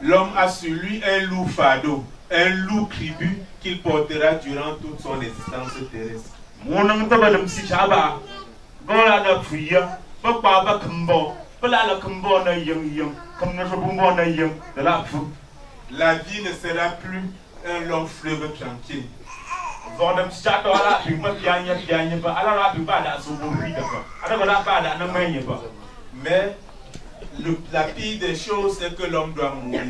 L'homme a sur lui un loup fardeau, un loup tribut qu'il portera durant toute son existence terrestre. La vie ne sera plus un long fleuve tranquille. Mais la pire des choses, c'est que l'homme doit mourir.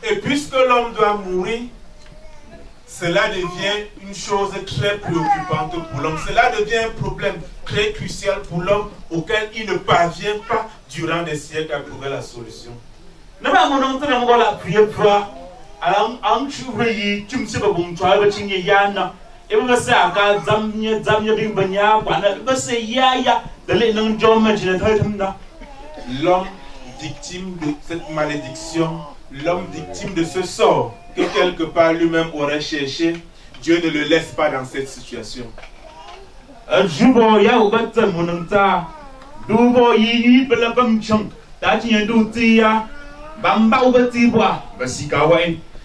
Et puisque l'homme doit mourir, cela devient une chose très préoccupante pour l'homme. Cela devient un problème très crucial pour l'homme auquel il ne parvient pas durant des siècles à trouver la solution. L'homme victime de cette malédiction, l'homme victime de ce sort que quelque part lui-même aurait cherché, Dieu ne le laisse pas dans cette situation.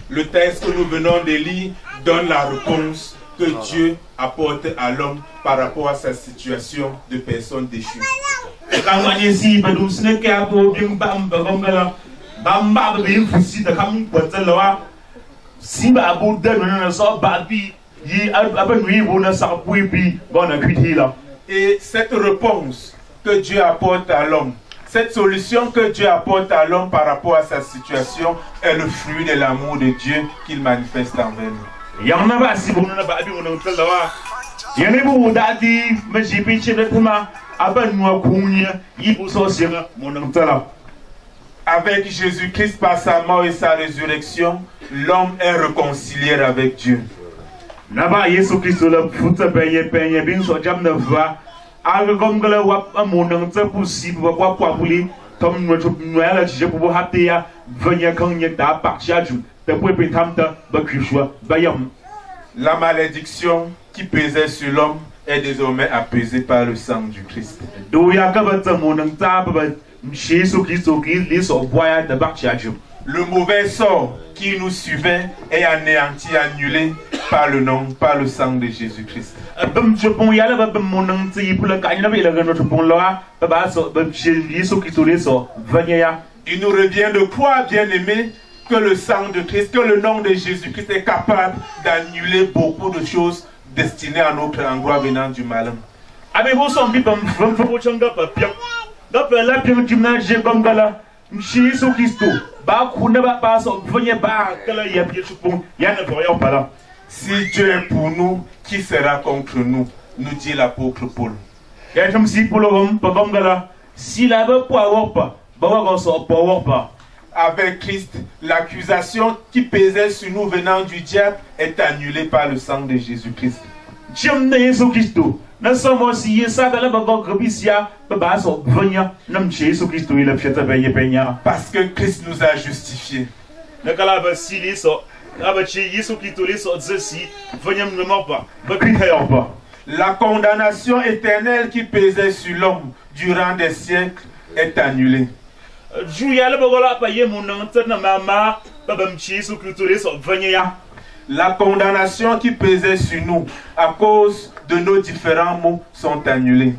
Le texte que nous venons de lire donne la réponse que Dieu apporte à l'homme par rapport à sa situation de personne déchue. Et cette réponse que Dieu apporte à l'homme, cette solution que Dieu apporte à l'homme par rapport à sa situation est le fruit de l'amour de Dieu qu'il manifeste envers nous. Avec Jésus-Christ par sa mort et sa résurrection, l'homme est réconcilié avec Dieu. La malédiction qui pesait sur l'homme est désormais apaisée par le sang du Christ. Le mauvais sort qui nous suivait est anéanti, annulé par le nom, par le sang de Jésus-Christ. Il nous revient de croire, bien-aimés, que le sang de Christ, que le nom de Jésus-Christ est capable d'annuler beaucoup de choses destinées à notre endroit venant du malin. Si Dieu est pour nous, qui sera contre nous, nous dit l'apôtre Paul. Avec Christ, l'accusation qui pesait sur nous venant du diable est annulée par le sang de Jésus-Christ. Parce que Christ nous a justifiés. La condamnation éternelle qui pesait sur l'homme durant des siècles est annulée. La condamnation qui pesait sur nous à cause de nos différents maux sont annulés.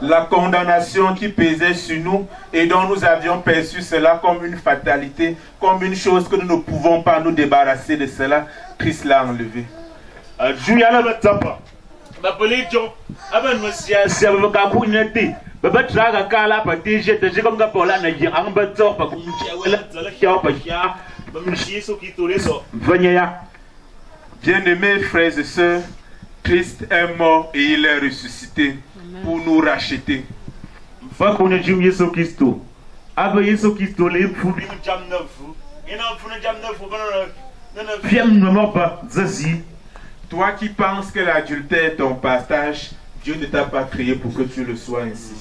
La condamnation qui pesait sur nous et dont nous avions perçu cela comme une fatalité, comme une chose que nous ne pouvons pas nous débarrasser de cela, Christ l'a enlevé. Bien-aimés frères et sœurs, Christ est mort et il est ressuscité pour nous racheter. Toi qui penses que l'adultère est ton partage, Dieu ne t'a pas créé pour que tu le sois ainsi.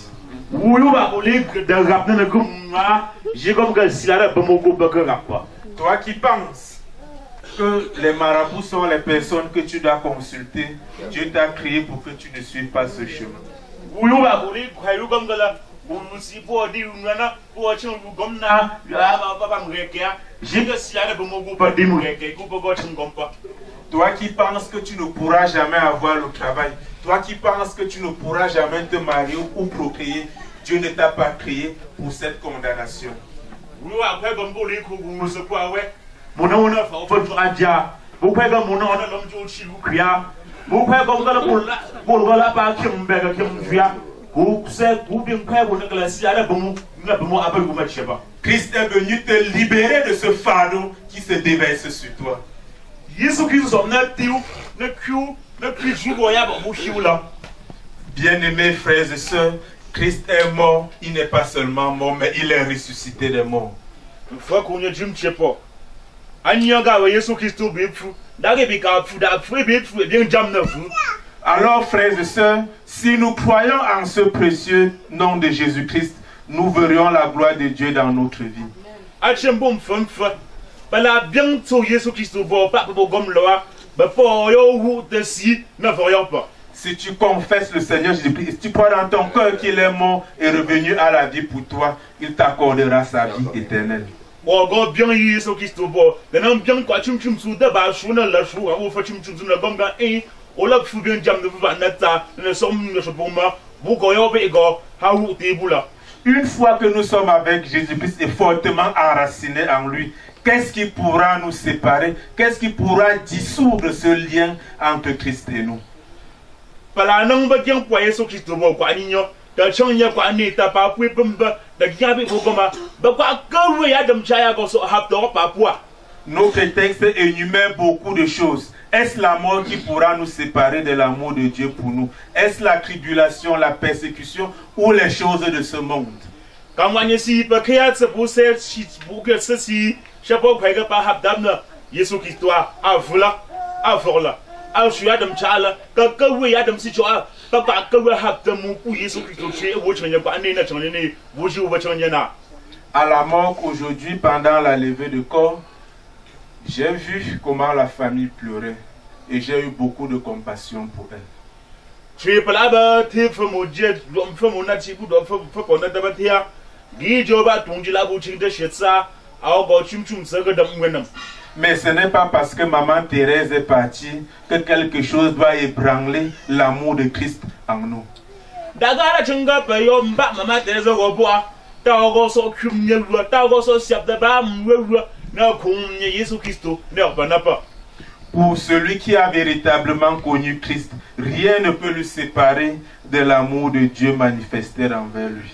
Toi qui penses que les marabouts sont les personnes que tu dois consulter, Dieu t'a créé pour que tu ne suives pas ce chemin. Toi qui penses que tu ne pourras jamais avoir le travail, toi qui penses que tu ne pourras jamais te marier ou procréer, Dieu ne t'a pas créé pour cette condamnation. Christ est venu te libérer de ce fardeau qui se déverse sur toi. Bien-aimés frères et sœurs, Christ est mort, il n'est pas seulement mort, mais il est ressuscité des morts. Alors frères et sœurs, si nous croyons en ce précieux nom de Jésus-Christ, nous verrions la gloire de Dieu dans notre vie. Si tu confesses le Seigneur Jésus-Christ, si tu crois dans ton cœur qu'il est mort et revenu à la vie pour toi, il t'accordera sa vie éternelle. Une fois que nous sommes avec Jésus-Christ et fortement enracinés en lui, qu'est-ce qui pourra nous séparer? Qu'est-ce qui pourra dissoudre ce lien entre Christ et nous? Notre texte énumère beaucoup de choses. Est-ce la mort qui pourra nous séparer de l'amour de Dieu pour nous? Est-ce la tribulation, la persécution ou les choses de ce monde? À la mort aujourd'hui, pendant la levée de corps, j'ai vu comment la famille pleurait et j'ai eu beaucoup de compassion pour elle. Mais ce n'est pas parce que maman Thérèse est partie que quelque chose doit ébranler l'amour de Christ en nous. Pour celui qui a véritablement connu Christ, rien ne peut le séparer de l'amour de Dieu manifesté envers lui.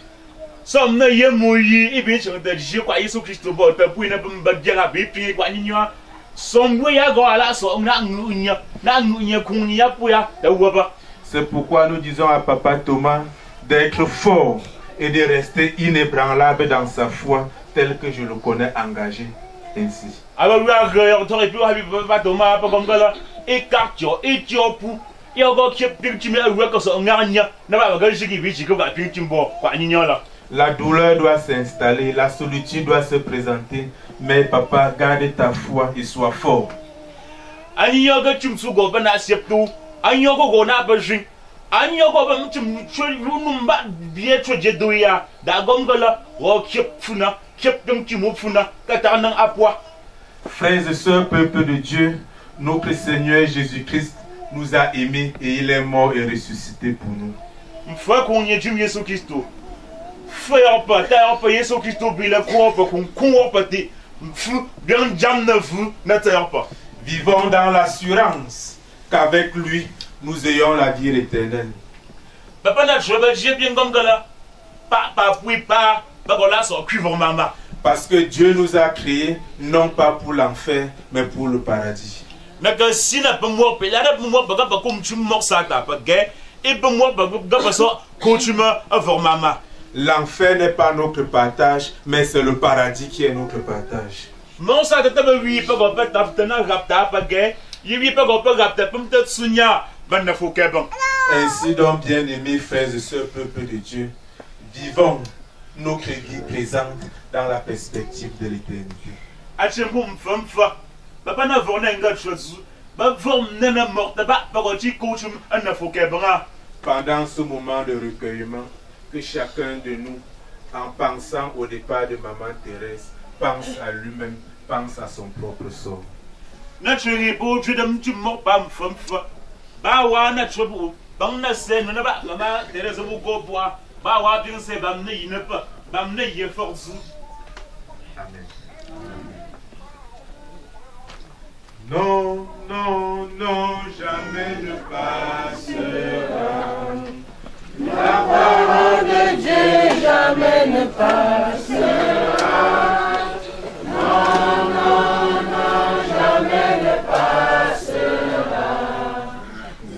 C'est pourquoi nous disons à Papa Thomas d'être fort et de rester inébranlable dans sa foi, tel que je le connais engagé ainsi. La douleur doit s'installer, la solitude doit se présenter, mais papa, garde ta foi et sois fort. Frères et sœurs, peuple de Dieu, notre Seigneur Jésus-Christ nous a aimés et il est mort et ressuscité pour nous. Vivons dans l'assurance qu'avec lui, nous ayons la vie éternelle. Parce que Dieu nous a créés non pas pour l'enfer, mais pour le paradis. L'enfer n'est pas notre partage, mais c'est le paradis qui est notre partage. Ainsi donc, bien-aimés frères et sœurs, peuple de Dieu, vivons notre vie présente dans la perspective de l'éternité. achembum famfa papa na vorna nga chozu ba vom nena morte ba bagoti coachum ana fokebra. Pendant ce moment de recueillement, que chacun de nous, en pensant au départ de Maman Thérèse, pense à lui-même, pense à son propre sort. Naturally, bo judam tu mo bam famfa ba wa na chobu bang na se na ba Maman Thérèse bu go bois ba wa bin se bam ne yine pa bam ne ye forzu. Amen. Non, non, non, jamais ne passera. La parole de Dieu jamais ne passera. Non, non, non, jamais ne passera.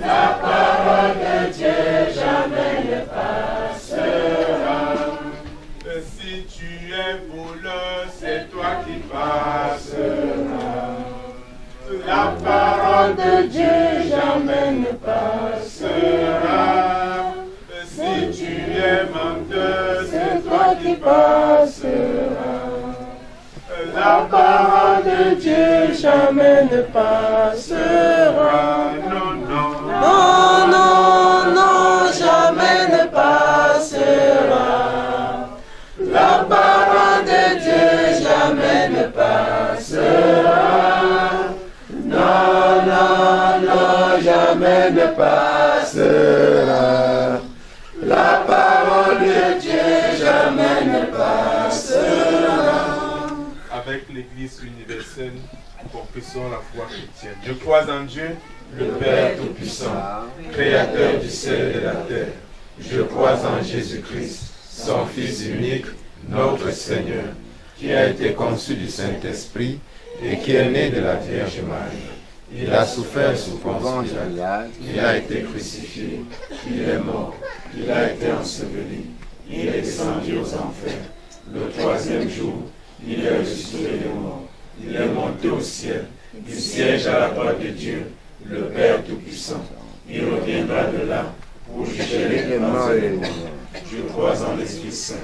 La parole de Dieu jamais ne passera. Si tu es voleur, c'est toi qui passeras. La parole de Dieu jamais ne passera. Si tu es menteur, c'est toi qui passeras. La parole de Dieu jamais ne passera. Non, non, Non, non, non, jamais ne passera. La parole de Dieu jamais ne passera. Non, non, non, jamais ne passera. La parole de Dieu jamais ne passera. avec l'Église universelle, confessons la foi chrétienne. Je crois en Dieu, le Père Tout-Puissant, Créateur du ciel et de la terre. Je crois en Jésus-Christ, son Fils unique, notre Seigneur, qui a été conçu du Saint-Esprit et qui est né de la Vierge Marie. Il a souffert sous Ponce Pilate, il a été crucifié, il est mort, il a été enseveli, il est descendu aux enfers. Le troisième jour, il est ressuscité des morts, il est monté au ciel, il siège à la droite de Dieu, le Père Tout-Puissant. Il reviendra de là pour juger les morts et les vivants. Je crois en l'Esprit Saint,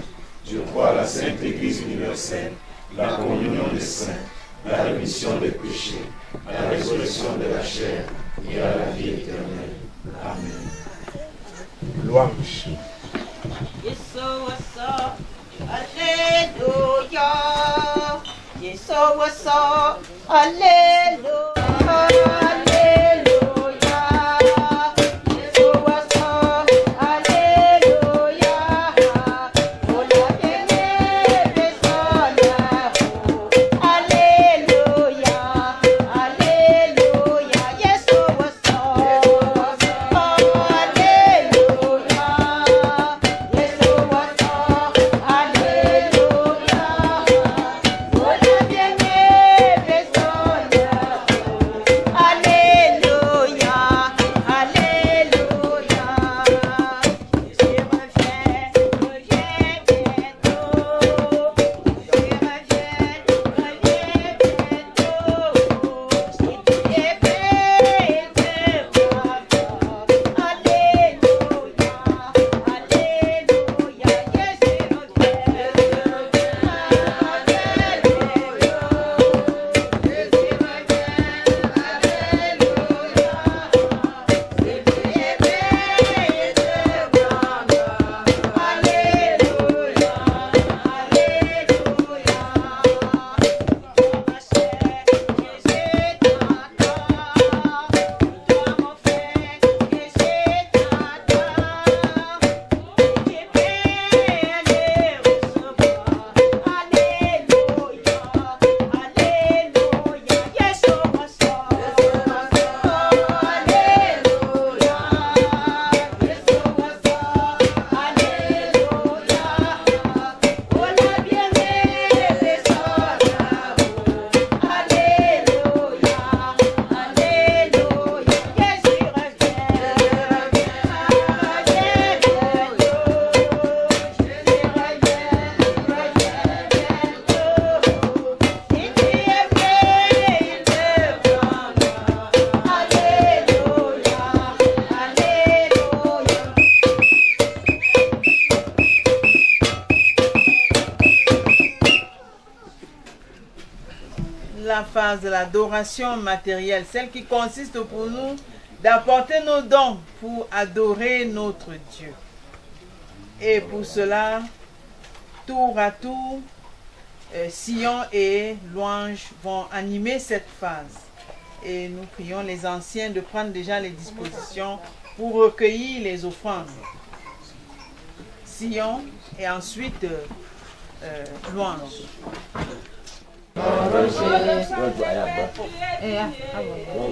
je crois à la Sainte Église universelle, la communion des saints, la rémission des péchés, la résurrection de la chair et à la vie éternelle. Amen. Louange. Alléluia. Yeshua, Alléluia. phase de l'adoration matérielle, celle qui consiste pour nous d'apporter nos dons pour adorer notre Dieu. Et pour cela, tour à tour, Sion et louange vont animer cette phase. Et nous prions les anciens de prendre déjà les dispositions pour recueillir les offrandes. Sion et ensuite louange.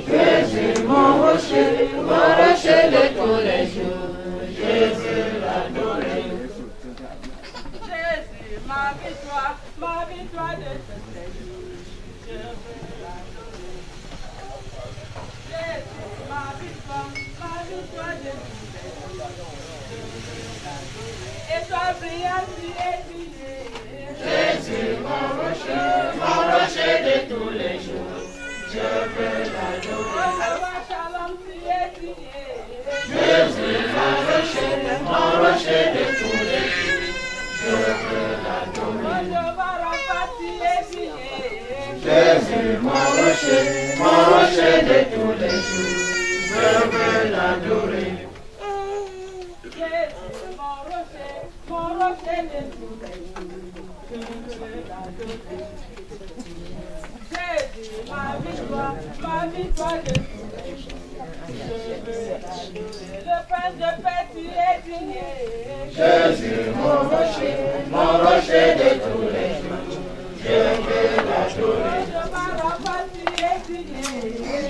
Jésus, mon rocher de tous les jours, Jésus l'adoré. Jésus, ma victoire de tous les jours, je veux l'adorer. Jésus, ma victoire de tous les jours, je veux l'adorer. Et toi, brillante, tu es brillé. Jésus, mon rocher de tous les jours, je veux l'adorer. Jésus, mon rocher de tous les jours, je veux l'adorer. Jésus, mon rocher de tous les jours, je veux l'adorer. Jésus, mon rocher de tous les jours, je veux l'adorer. Jésus, ma victoire de tous les jours, je veux l'adorer. Le pain de paix, tu es digné. Jésus, mon rocher de tous les jours, je veux l'adorer.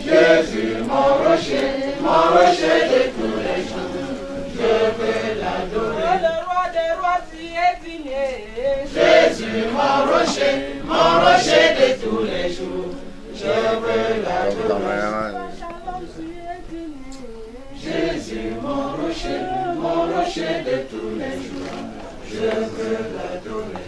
Jésus, mon rocher de tous les jours, je veux l'adorer. Le roi des rois, tu es digné. Jésus, mon rocher de tous les jours, je veux l'adorer. Jésus, mon rocher de tous les jours, je veux l'adorer.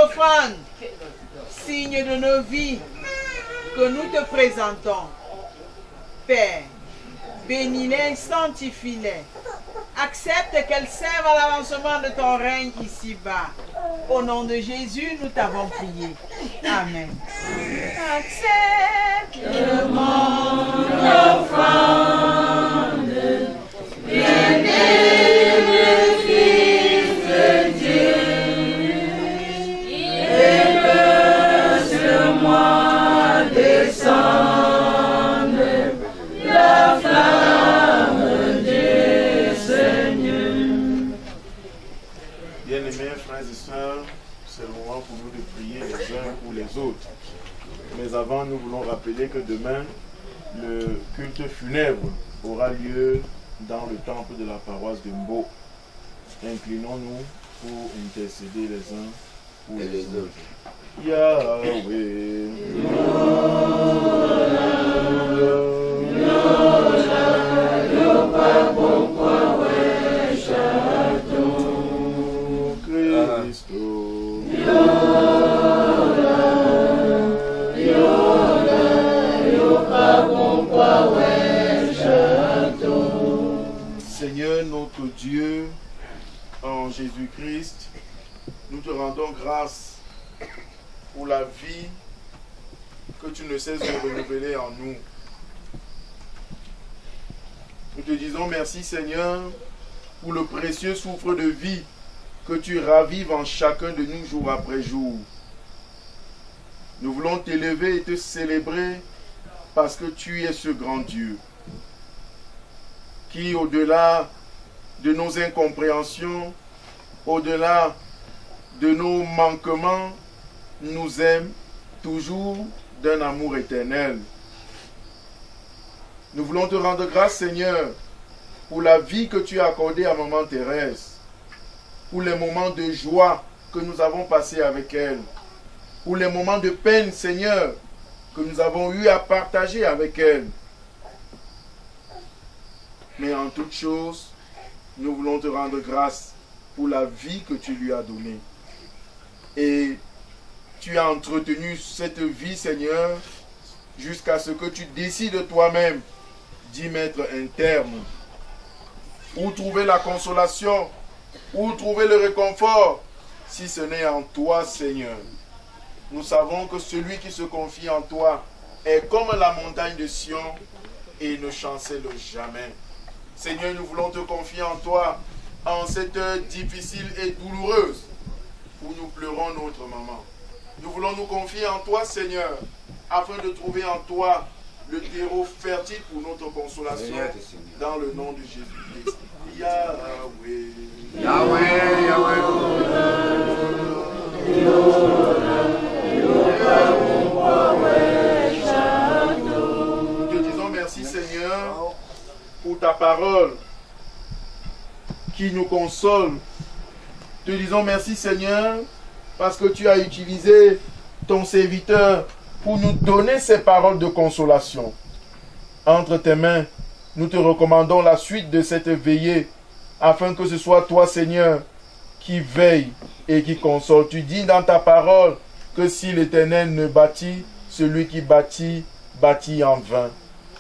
offrandes, signe de nos vies que nous te présentons. Père, bénis-les, sanctifie-les. Accepte qu'elles servent à l'avancement de ton règne ici-bas. Au nom de Jésus, nous t'avons prié. Amen. Accepte mon offrande, bien-aimé Fils de Dieu, et laisse-moi descendre la flamme du Seigneur. Bien-aimés frères et sœurs, c'est le moment pour nous de prier les uns pour les autres. Mais avant, nous voulons rappeler que demain, le culte funèbre aura lieu dans le temple de la paroisse de Mbo. Inclinons-nous pour intercéder les uns pour les autres. Yahweh, Seigneur notre Dieu, en Jésus-Christ, nous te rendons grâce pour la vie que tu ne cesses de renouveler en nous. Nous te disons merci Seigneur pour le précieux souffle de vie que tu ravives en chacun de nous jour après jour. Nous voulons t'élever et te célébrer parce que tu es ce grand Dieu qui, au-delà de nos incompréhensions, au-delà de nos manquements, nous aime toujours d'un amour éternel. Nous voulons te rendre grâce, Seigneur, pour la vie que tu as accordée à Maman Thérèse, pour les moments de joie que nous avons passés avec elle, pour les moments de peine, Seigneur, que nous avons eu à partager avec elle. Mais en toute chose, nous voulons te rendre grâce pour la vie que tu lui as donnée. Et tu as entretenu cette vie, Seigneur, jusqu'à ce que tu décides toi-même d'y mettre un terme. Où trouver la consolation, où trouver le réconfort, si ce n'est en toi, Seigneur. Nous savons que celui qui se confie en toi est comme la montagne de Sion et ne chancelle jamais. Seigneur, nous voulons te confier en toi en cette heure difficile et douloureuse où nous pleurons notre maman. Nous voulons nous confier en toi, Seigneur, afin de trouver en toi le terreau fertile pour notre consolation dans le nom de Jésus-Christ. Yahweh. Yahweh, Yahweh. Nous te disons merci, Seigneur, pour ta parole qui nous console. Te disons merci, Seigneur, parce que tu as utilisé ton serviteur pour nous donner ces paroles de consolation. Entre tes mains, nous te recommandons la suite de cette veillée, afin que ce soit toi, Seigneur, qui veille et qui console. Tu dis dans ta parole que si l'Éternel ne bâtit, celui qui bâtit, bâtit en vain.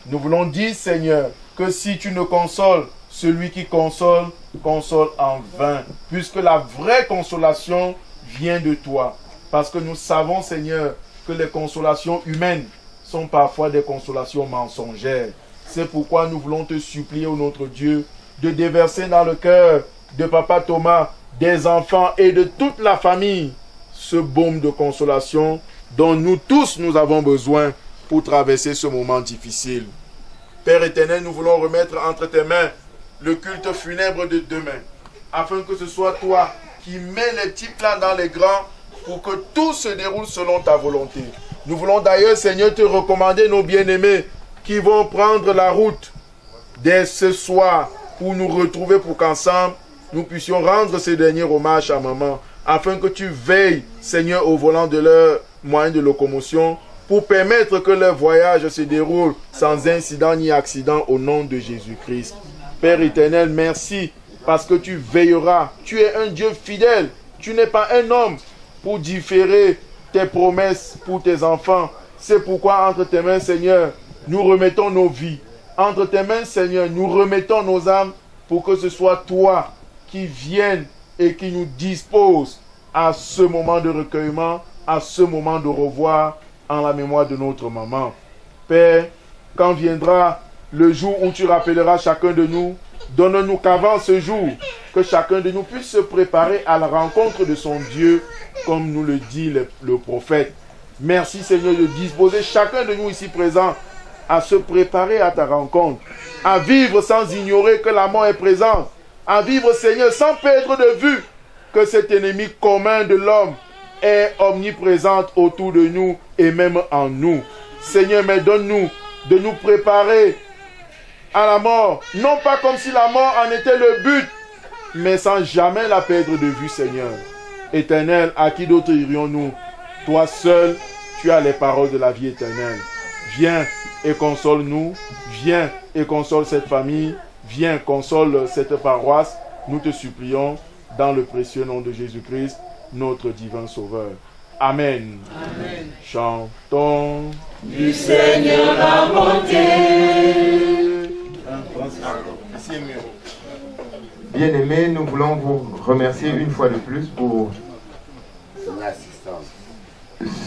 Nous voulons dire, Seigneur, que si tu ne consoles, celui qui console, console en vain. Puisque la vraie consolation vient de toi. Parce que nous savons, Seigneur, que les consolations humaines sont parfois des consolations mensongères. C'est pourquoi nous voulons te supplier, ô notre Dieu, de déverser dans le cœur de Papa Thomas, des enfants et de toute la famille, ce baume de consolation dont nous tous nous avons besoin pour traverser ce moment difficile. Père éternel, nous voulons remettre entre tes mains le culte funèbre de demain, afin que ce soit toi qui mets les petits plats dans les grands pour que tout se déroule selon ta volonté. Nous voulons d'ailleurs, Seigneur, te recommander nos bien-aimés qui vont prendre la route dès ce soir pour nous retrouver pour qu'ensemble, nous puissions rendre ces derniers hommages à maman, afin que tu veilles, Seigneur, au volant de leurs moyens de locomotion, pour permettre que leur voyage se déroule sans incident ni accident au nom de Jésus-Christ. Père éternel, merci parce que tu veilleras. Tu es un Dieu fidèle. Tu n'es pas un homme pour différer tes promesses pour tes enfants. C'est pourquoi entre tes mains, Seigneur, nous remettons nos vies. Entre tes mains, Seigneur, nous remettons nos âmes pour que ce soit toi qui viennes et qui nous dispose à ce moment de recueillement, à ce moment de revoir en la mémoire de notre maman. Père, quand viendra le jour où tu rappelleras chacun de nous, donne-nous qu'avant ce jour, que chacun de nous puisse se préparer à la rencontre de son Dieu, comme nous le dit le prophète. Merci Seigneur de disposer chacun de nous ici présents à se préparer à ta rencontre, à vivre sans ignorer que la mort est présente, à vivre Seigneur sans perdre de vue que cet ennemi commun de l'homme est omniprésente autour de nous et même en nous. Seigneur, mais donne-nous de nous préparer à la mort, non pas comme si la mort en était le but, mais sans jamais la perdre de vue, Seigneur. Éternel, à qui d'autre irions-nous? Toi seul, tu as les paroles de la vie éternelle. Viens et console-nous, viens et console cette famille, viens, console cette paroisse. Nous te supplions dans le précieux nom de Jésus-Christ, notre divin Sauveur. Amen. Amen. Chantons du Seigneur la bonté. Bien-aimés, nous voulons vous remercier une fois de plus pour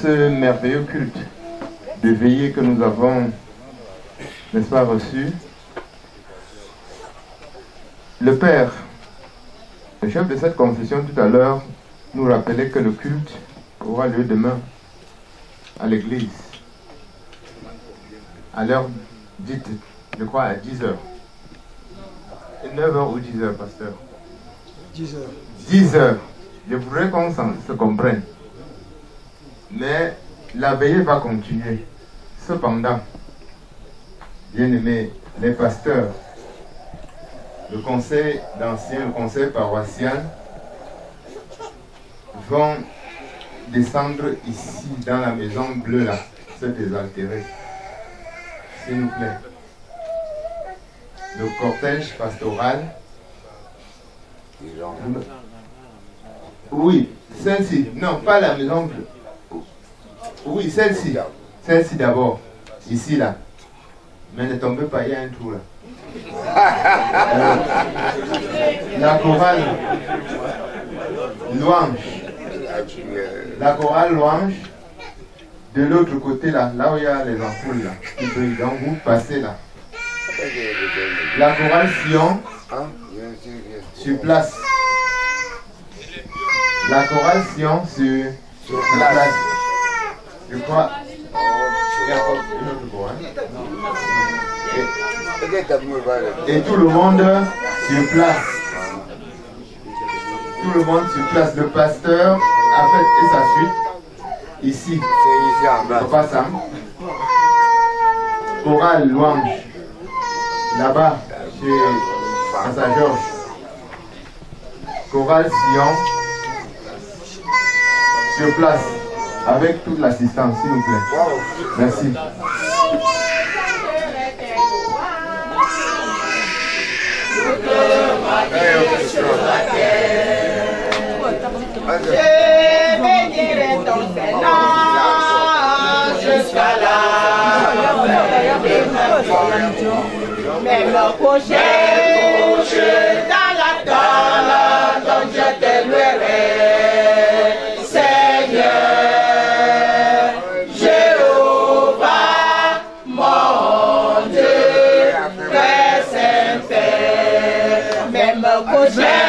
ce merveilleux culte de veillée que nous avons, n'est-ce pas, reçu. Le Père, le chef de cette confession tout à l'heure, nous rappelait que le culte aura lieu demain à l'église, à l'heure dite, je crois à 10h. 9h ou 10h, pasteur? 10h. 10h. Je voudrais qu'on se comprenne. Mais la veillée va continuer. Cependant, bien aimés, les pasteurs, le conseil d'anciens, le conseil paroissial vont descendre ici dans la maison bleue là, se désaltérer. S'il vous plaît. Le cortège pastoral. Oui, celle-ci. Non, pas la maison bleue. Oui, celle-ci. Celle-ci d'abord. Ici là. Mais ne tombez pas, il y a un trou là. La chorale louange. La chorale louange. De l'autre côté là, là où il y a les ampoules là. Qui brillent. Donc vous passez là. La chorale Sion sur place. La chorale Sion sur place. Je crois. Il y a encore une autre chorale. Et tout le monde sur place. Tout le monde sur place. Le pasteur a fait et sa suite. Ici. Papa Sam. Chorale louange. Là-bas, chez Ansa Georges. Chorale Sion. Sur place. Avec toute l'assistance, s'il vous plaît. Merci. Je bénirai ton Seigneur jusqu'à la même couché dans la tente dont je te louerai, Seigneur, Jéhovah, mon Dieu, très saint Père, même couché